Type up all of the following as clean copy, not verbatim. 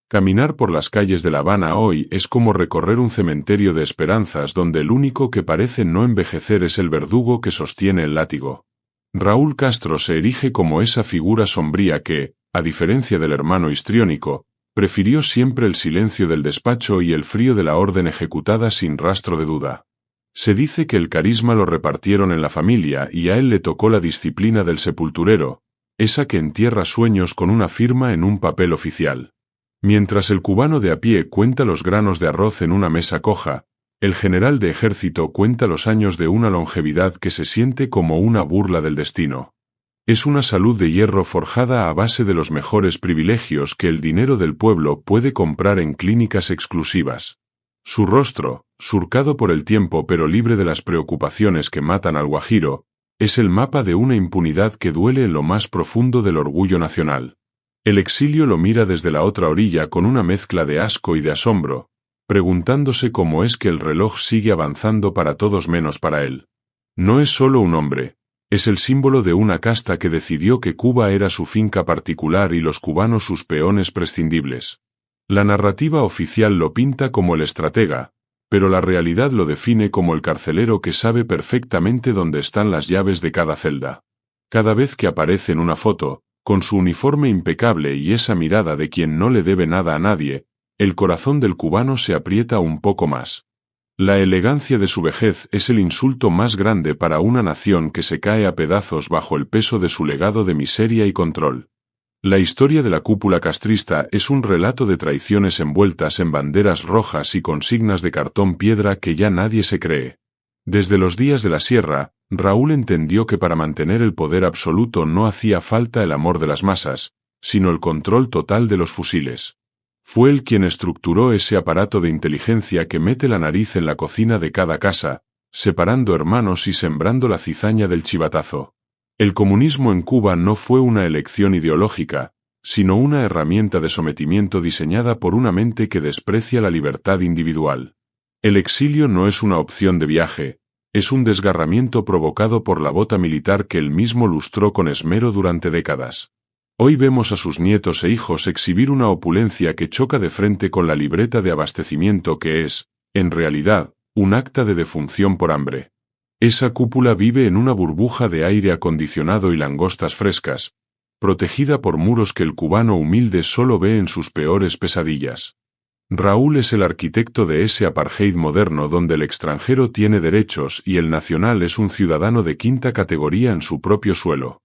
Caminar por las calles de La Habana hoy es como recorrer un cementerio de esperanzas donde el único que parece no envejecer es el verdugo que sostiene el látigo. Raúl Castro se erige como esa figura sombría que, a diferencia del hermano histriónico, prefirió siempre el silencio del despacho y el frío de la orden ejecutada sin rastro de duda. Se dice que el carisma lo repartieron en la familia y a él le tocó la disciplina del sepulturero, esa que entierra sueños con una firma en un papel oficial. Mientras el cubano de a pie cuenta los granos de arroz en una mesa coja, el general de ejército cuenta los años de una longevidad que se siente como una burla del destino. Es una salud de hierro forjada a base de los mejores privilegios que el dinero del pueblo puede comprar en clínicas exclusivas. Su rostro, surcado por el tiempo pero libre de las preocupaciones que matan al guajiro, es el mapa de una impunidad que duele en lo más profundo del orgullo nacional. El exilio lo mira desde la otra orilla con una mezcla de asco y de asombro, preguntándose cómo es que el reloj sigue avanzando para todos menos para él. No es solo un hombre, es el símbolo de una casta que decidió que Cuba era su finca particular y los cubanos sus peones prescindibles. La narrativa oficial lo pinta como el estratega, pero la realidad lo define como el carcelero que sabe perfectamente dónde están las llaves de cada celda. Cada vez que aparece en una foto, con su uniforme impecable y esa mirada de quien no le debe nada a nadie, el corazón del cubano se aprieta un poco más. La elegancia de su vejez es el insulto más grande para una nación que se cae a pedazos bajo el peso de su legado de miseria y control. La historia de la cúpula castrista es un relato de traiciones envueltas en banderas rojas y consignas de cartón piedra que ya nadie se cree. Desde los días de la sierra, Raúl entendió que para mantener el poder absoluto no hacía falta el amor de las masas, sino el control total de los fusiles. Fue él quien estructuró ese aparato de inteligencia que mete la nariz en la cocina de cada casa, separando hermanos y sembrando la cizaña del chivatazo. El comunismo en Cuba no fue una elección ideológica, sino una herramienta de sometimiento diseñada por una mente que desprecia la libertad individual. El exilio no es una opción de viaje, es un desgarramiento provocado por la bota militar que él mismo lustró con esmero durante décadas. Hoy vemos a sus nietos e hijos exhibir una opulencia que choca de frente con la libreta de abastecimiento que es, en realidad, un acta de defunción por hambre. Esa cúpula vive en una burbuja de aire acondicionado y langostas frescas, protegida por muros que el cubano humilde solo ve en sus peores pesadillas. Raúl es el arquitecto de ese apartheid moderno donde el extranjero tiene derechos y el nacional es un ciudadano de quinta categoría en su propio suelo.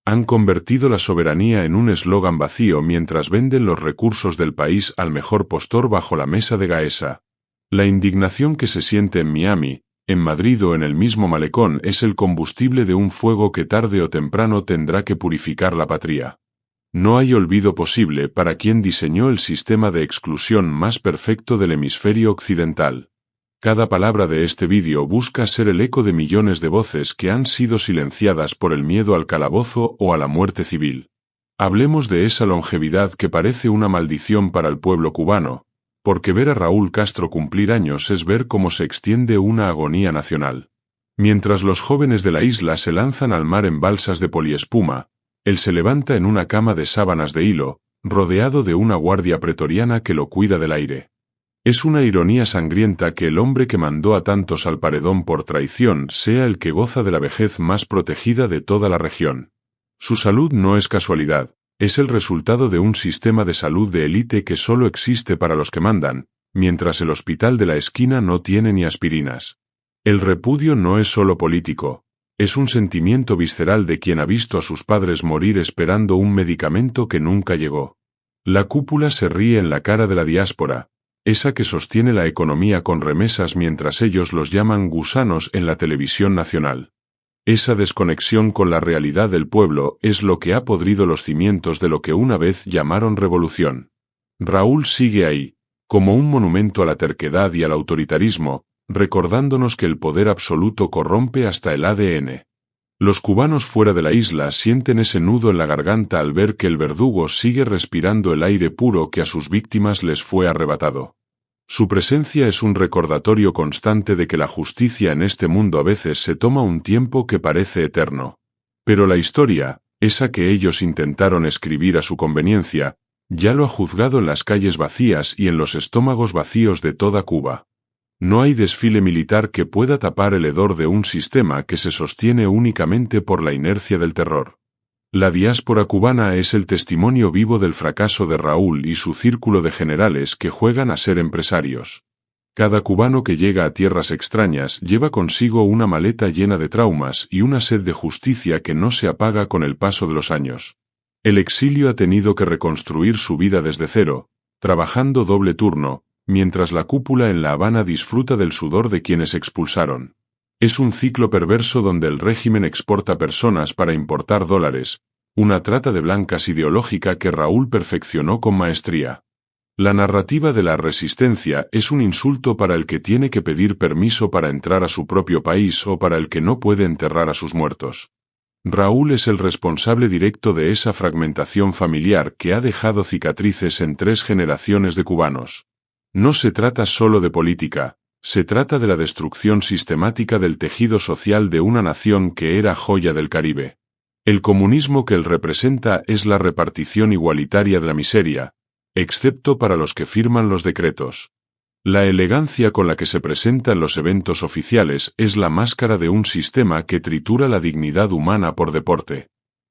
Han convertido la soberanía en un eslogan vacío mientras venden los recursos del país al mejor postor bajo la mesa de Gaesa. La indignación que se siente en Miami, en Madrid o en el mismo malecón es el combustible de un fuego que tarde o temprano tendrá que purificar la patria. No hay olvido posible para quien diseñó el sistema de exclusión más perfecto del hemisferio occidental. Cada palabra de este vídeo busca ser el eco de millones de voces que han sido silenciadas por el miedo al calabozo o a la muerte civil. Hablemos de esa longevidad que parece una maldición para el pueblo cubano, porque ver a Raúl Castro cumplir años es ver cómo se extiende una agonía nacional. Mientras los jóvenes de la isla se lanzan al mar en balsas de poliespuma, él se levanta en una cama de sábanas de hilo, rodeado de una guardia pretoriana que lo cuida del aire. Es una ironía sangrienta que el hombre que mandó a tantos al paredón por traición sea el que goza de la vejez más protegida de toda la región. Su salud no es casualidad, es el resultado de un sistema de salud de élite que solo existe para los que mandan, mientras el hospital de la esquina no tiene ni aspirinas. El repudio no es solo político, es un sentimiento visceral de quien ha visto a sus padres morir esperando un medicamento que nunca llegó. La cúpula se ríe en la cara de la diáspora, esa que sostiene la economía con remesas mientras ellos los llaman gusanos en la televisión nacional. Esa desconexión con la realidad del pueblo es lo que ha podrido los cimientos de lo que una vez llamaron revolución. Raúl sigue ahí, como un monumento a la terquedad y al autoritarismo, recordándonos que el poder absoluto corrompe hasta el ADN. Los cubanos fuera de la isla sienten ese nudo en la garganta al ver que el verdugo sigue respirando el aire puro que a sus víctimas les fue arrebatado. Su presencia es un recordatorio constante de que la justicia en este mundo a veces se toma un tiempo que parece eterno. Pero la historia, esa que ellos intentaron escribir a su conveniencia, Ya lo ha juzgado en las calles vacías y en los estómagos vacíos de toda Cuba. No hay desfile militar que pueda tapar el hedor de un sistema que se sostiene únicamente por la inercia del terror. La diáspora cubana es el testimonio vivo del fracaso de Raúl y su círculo de generales que juegan a ser empresarios. Cada cubano que llega a tierras extrañas lleva consigo una maleta llena de traumas y una sed de justicia que no se apaga con el paso de los años. El exilio ha tenido que reconstruir su vida desde cero, trabajando doble turno, mientras la cúpula en La Habana disfruta del sudor de quienes expulsaron. Es un ciclo perverso donde el régimen exporta personas para importar dólares, una trata de blancas ideológica que Raúl perfeccionó con maestría. La narrativa de la resistencia es un insulto para el que tiene que pedir permiso para entrar a su propio país o para el que no puede enterrar a sus muertos. Raúl es el responsable directo de esa fragmentación familiar que ha dejado cicatrices en 3 generaciones de cubanos. No se trata solo de política, se trata de la destrucción sistemática del tejido social de una nación que era joya del Caribe. El comunismo que él representa es la repartición igualitaria de la miseria, excepto para los que firman los decretos. La elegancia con la que se presenta en los eventos oficiales es la máscara de un sistema que tritura la dignidad humana por deporte.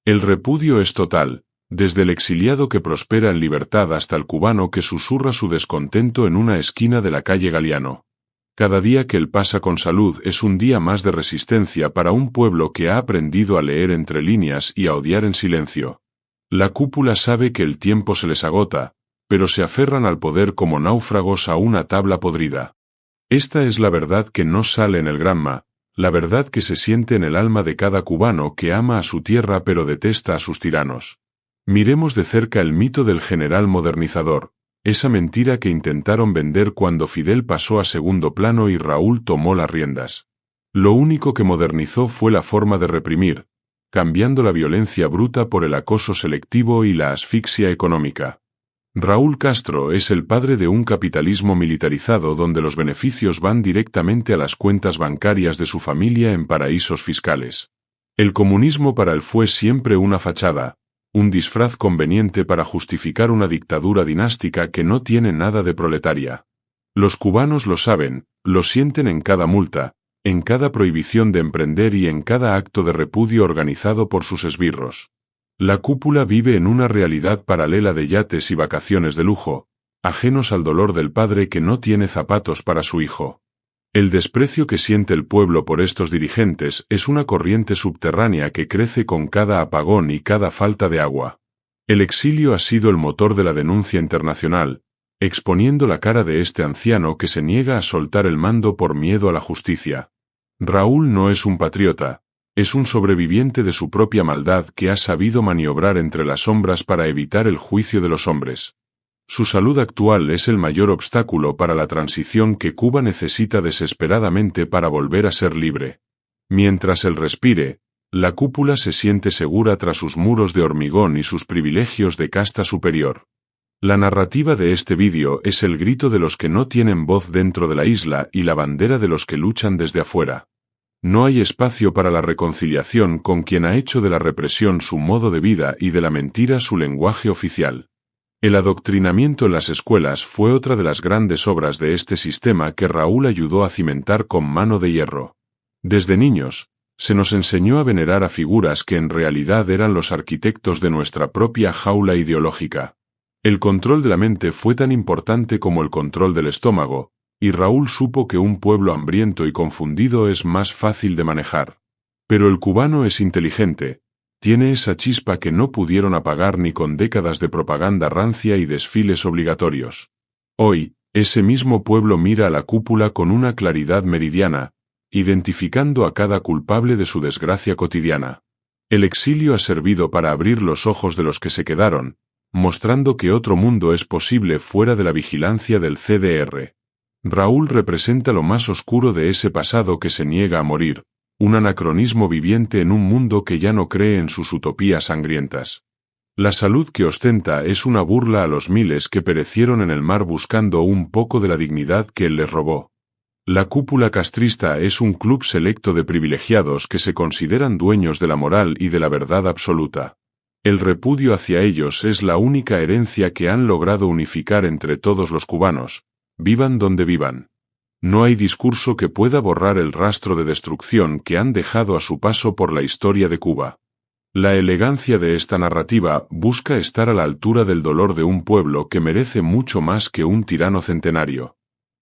El repudio es total, desde el exiliado que prospera en libertad hasta el cubano que susurra su descontento en una esquina de la calle Galiano. Cada día que él pasa con salud es un día más de resistencia para un pueblo que ha aprendido a leer entre líneas y a odiar en silencio. La cúpula sabe que el tiempo se les agota, pero se aferran al poder como náufragos a una tabla podrida. Esta es la verdad que no sale en el Granma, la verdad que se siente en el alma de cada cubano que ama a su tierra pero detesta a sus tiranos. Miremos de cerca el mito del general modernizador, esa mentira que intentaron vender cuando Fidel pasó a segundo plano y Raúl tomó las riendas. Lo único que modernizó fue la forma de reprimir, cambiando la violencia bruta por el acoso selectivo y la asfixia económica. Raúl Castro es el padre de un capitalismo militarizado donde los beneficios van directamente a las cuentas bancarias de su familia en paraísos fiscales. El comunismo para él fue siempre una fachada, un disfraz conveniente para justificar una dictadura dinástica que no tiene nada de proletaria. Los cubanos lo saben, lo sienten en cada multa, en cada prohibición de emprender y en cada acto de repudio organizado por sus esbirros. La cúpula vive en una realidad paralela de yates y vacaciones de lujo, ajenos al dolor del padre que no tiene zapatos para su hijo. El desprecio que siente el pueblo por estos dirigentes es una corriente subterránea que crece con cada apagón y cada falta de agua. El exilio ha sido el motor de la denuncia internacional, exponiendo la cara de este anciano que se niega a soltar el mando por miedo a la justicia. Raúl no es un patriota. Es un sobreviviente de su propia maldad que ha sabido maniobrar entre las sombras para evitar el juicio de los hombres. Su salud actual es el mayor obstáculo para la transición que Cuba necesita desesperadamente para volver a ser libre. Mientras él respire, la cúpula se siente segura tras sus muros de hormigón y sus privilegios de casta superior. La narrativa de este vídeo es el grito de los que no tienen voz dentro de la isla y la bandera de los que luchan desde afuera. No hay espacio para la reconciliación con quien ha hecho de la represión su modo de vida y de la mentira su lenguaje oficial. El adoctrinamiento en las escuelas fue otra de las grandes obras de este sistema que Raúl ayudó a cimentar con mano de hierro. Desde niños, se nos enseñó a venerar a figuras que en realidad eran los arquitectos de nuestra propia jaula ideológica. El control de la mente fue tan importante como el control del estómago, y Raúl supo que un pueblo hambriento y confundido es más fácil de manejar. Pero el cubano es inteligente, tiene esa chispa que no pudieron apagar ni con décadas de propaganda rancia y desfiles obligatorios. Hoy, ese mismo pueblo mira a la cúpula con una claridad meridiana, identificando a cada culpable de su desgracia cotidiana. El exilio ha servido para abrir los ojos de los que se quedaron, mostrando que otro mundo es posible fuera de la vigilancia del CDR. Raúl representa lo más oscuro de ese pasado que se niega a morir, un anacronismo viviente en un mundo que ya no cree en sus utopías sangrientas. La salud que ostenta es una burla a los miles que perecieron en el mar buscando un poco de la dignidad que él les robó. La cúpula castrista es un club selecto de privilegiados que se consideran dueños de la moral y de la verdad absoluta. El repudio hacia ellos es la única herencia que han logrado unificar entre todos los cubanos, vivan donde vivan. No hay discurso que pueda borrar el rastro de destrucción que han dejado a su paso por la historia de Cuba. La elegancia de esta narrativa busca estar a la altura del dolor de un pueblo que merece mucho más que un tirano centenario.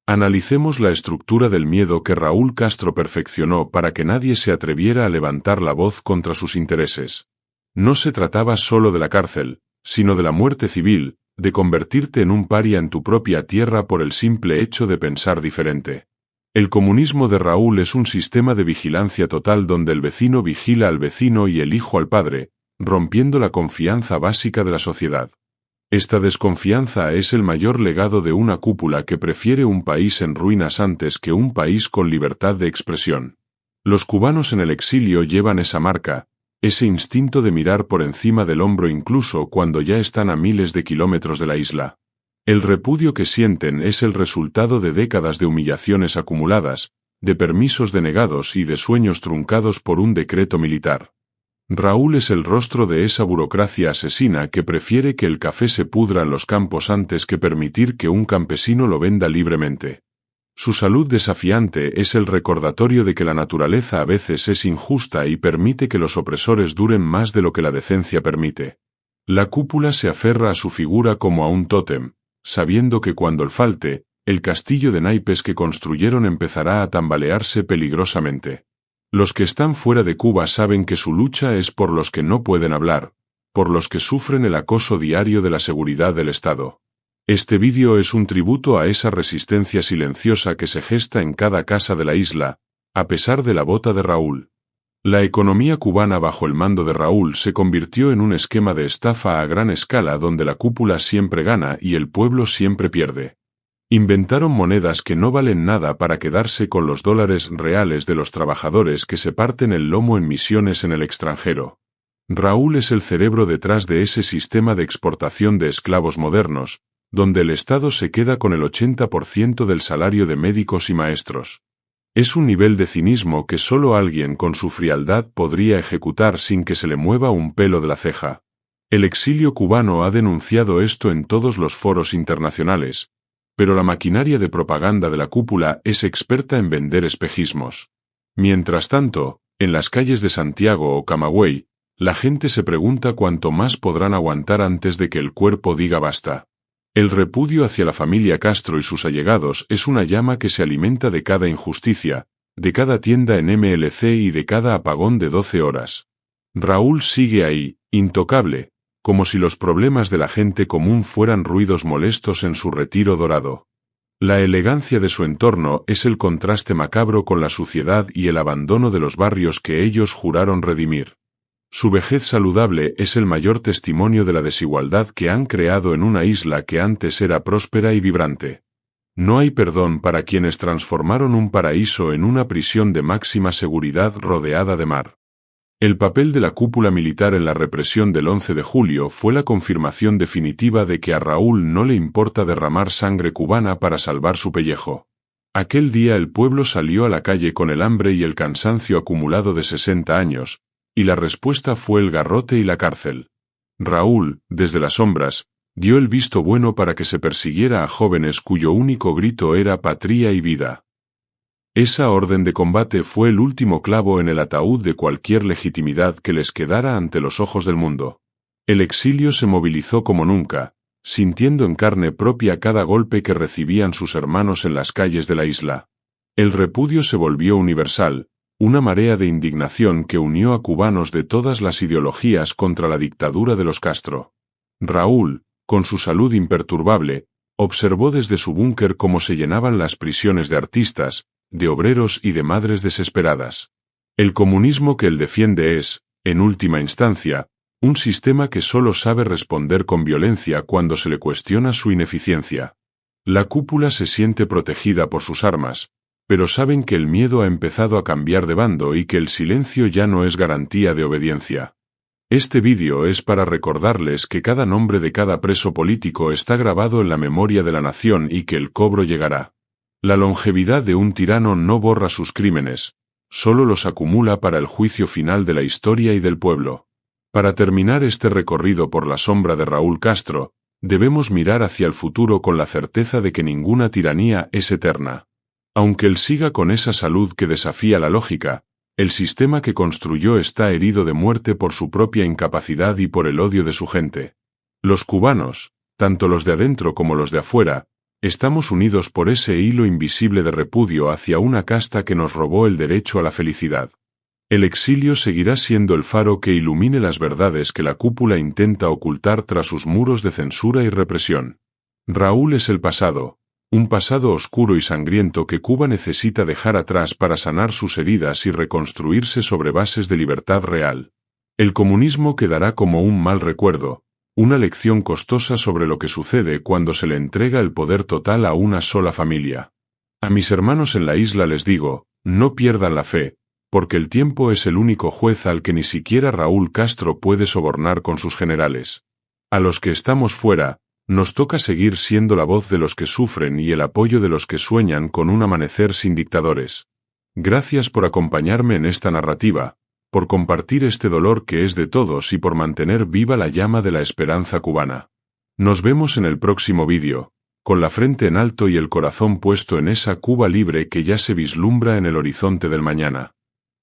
Analicemos la estructura del miedo que Raúl Castro perfeccionó para que nadie se atreviera a levantar la voz contra sus intereses. No se trataba solo de la cárcel, sino de la muerte civil, de convertirte en un paria en tu propia tierra por el simple hecho de pensar diferente. El comunismo de Raúl es un sistema de vigilancia total donde el vecino vigila al vecino y el hijo al padre, rompiendo la confianza básica de la sociedad. Esta desconfianza es el mayor legado de una cúpula que prefiere un país en ruinas antes que un país con libertad de expresión. Los cubanos en el exilio llevan esa marca, ese instinto de mirar por encima del hombro incluso cuando ya están a miles de kilómetros de la isla. El repudio que sienten es el resultado de décadas de humillaciones acumuladas, de permisos denegados y de sueños truncados por un decreto militar. Raúl es el rostro de esa burocracia asesina que prefiere que el café se pudra en los campos antes que permitir que un campesino lo venda libremente. Su salud desafiante es el recordatorio de que la naturaleza a veces es injusta y permite que los opresores duren más de lo que la decencia permite. La cúpula se aferra a su figura como a un tótem, sabiendo que cuando él falte, el castillo de naipes que construyeron empezará a tambalearse peligrosamente. Los que están fuera de Cuba saben que su lucha es por los que no pueden hablar, por los que sufren el acoso diario de la seguridad del Estado. Este vídeo es un tributo a esa resistencia silenciosa que se gesta en cada casa de la isla, a pesar de la bota de Raúl. La economía cubana bajo el mando de Raúl se convirtió en un esquema de estafa a gran escala donde la cúpula siempre gana y el pueblo siempre pierde. Inventaron monedas que no valen nada para quedarse con los dólares reales de los trabajadores que se parten el lomo en misiones en el extranjero. Raúl es el cerebro detrás de ese sistema de exportación de esclavos modernos, donde el Estado se queda con el 80% del salario de médicos y maestros. Es un nivel de cinismo que solo alguien con su frialdad podría ejecutar sin que se le mueva un pelo de la ceja. El exilio cubano ha denunciado esto en todos los foros internacionales, pero la maquinaria de propaganda de la cúpula es experta en vender espejismos. Mientras tanto, en las calles de Santiago o Camagüey, la gente se pregunta cuánto más podrán aguantar antes de que el cuerpo diga basta. El repudio hacia la familia Castro y sus allegados es una llama que se alimenta de cada injusticia, de cada tienda en MLC y de cada apagón de 12 horas. Raúl sigue ahí, intocable, como si los problemas de la gente común fueran ruidos molestos en su retiro dorado. La elegancia de su entorno es el contraste macabro con la suciedad y el abandono de los barrios que ellos juraron redimir. Su vejez saludable es el mayor testimonio de la desigualdad que han creado en una isla que antes era próspera y vibrante. No hay perdón para quienes transformaron un paraíso en una prisión de máxima seguridad rodeada de mar. El papel de la cúpula militar en la represión del 11 de julio fue la confirmación definitiva de que a Raúl no le importa derramar sangre cubana para salvar su pellejo. Aquel día el pueblo salió a la calle con el hambre y el cansancio acumulado de 60 años, y la respuesta fue el garrote y la cárcel. Raúl, desde las sombras, dio el visto bueno para que se persiguiera a jóvenes cuyo único grito era patria y vida. Esa orden de combate fue el último clavo en el ataúd de cualquier legitimidad que les quedara ante los ojos del mundo. El exilio se movilizó como nunca, sintiendo en carne propia cada golpe que recibían sus hermanos en las calles de la isla. El repudio se volvió universal, una marea de indignación que unió a cubanos de todas las ideologías contra la dictadura de los Castro. Raúl, con su salud imperturbable, observó desde su búnker cómo se llenaban las prisiones de artistas, de obreros y de madres desesperadas. El comunismo que él defiende es, en última instancia, un sistema que solo sabe responder con violencia cuando se le cuestiona su ineficiencia. La cúpula se siente protegida por sus armas, pero saben que el miedo ha empezado a cambiar de bando y que el silencio ya no es garantía de obediencia. Este vídeo es para recordarles que cada nombre de cada preso político está grabado en la memoria de la nación y que el cobro llegará. La longevidad de un tirano no borra sus crímenes, solo los acumula para el juicio final de la historia y del pueblo. Para terminar este recorrido por la sombra de Raúl Castro, debemos mirar hacia el futuro con la certeza de que ninguna tiranía es eterna. Aunque él siga con esa salud que desafía la lógica, el sistema que construyó está herido de muerte por su propia incapacidad y por el odio de su gente. Los cubanos, tanto los de adentro como los de afuera, estamos unidos por ese hilo invisible de repudio hacia una casta que nos robó el derecho a la felicidad. El exilio seguirá siendo el faro que ilumine las verdades que la cúpula intenta ocultar tras sus muros de censura y represión. Raúl es el pasado, un pasado oscuro y sangriento que Cuba necesita dejar atrás para sanar sus heridas y reconstruirse sobre bases de libertad real. El comunismo quedará como un mal recuerdo, una lección costosa sobre lo que sucede cuando se le entrega el poder total a una sola familia. A mis hermanos en la isla les digo, no pierdan la fe, porque el tiempo es el único juez al que ni siquiera Raúl Castro puede sobornar con sus generales. A los que estamos fuera, nos toca seguir siendo la voz de los que sufren y el apoyo de los que sueñan con un amanecer sin dictadores. Gracias por acompañarme en esta narrativa, por compartir este dolor que es de todos y por mantener viva la llama de la esperanza cubana. Nos vemos en el próximo vídeo, con la frente en alto y el corazón puesto en esa Cuba libre que ya se vislumbra en el horizonte del mañana.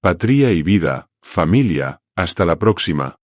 Patria y vida, familia, hasta la próxima.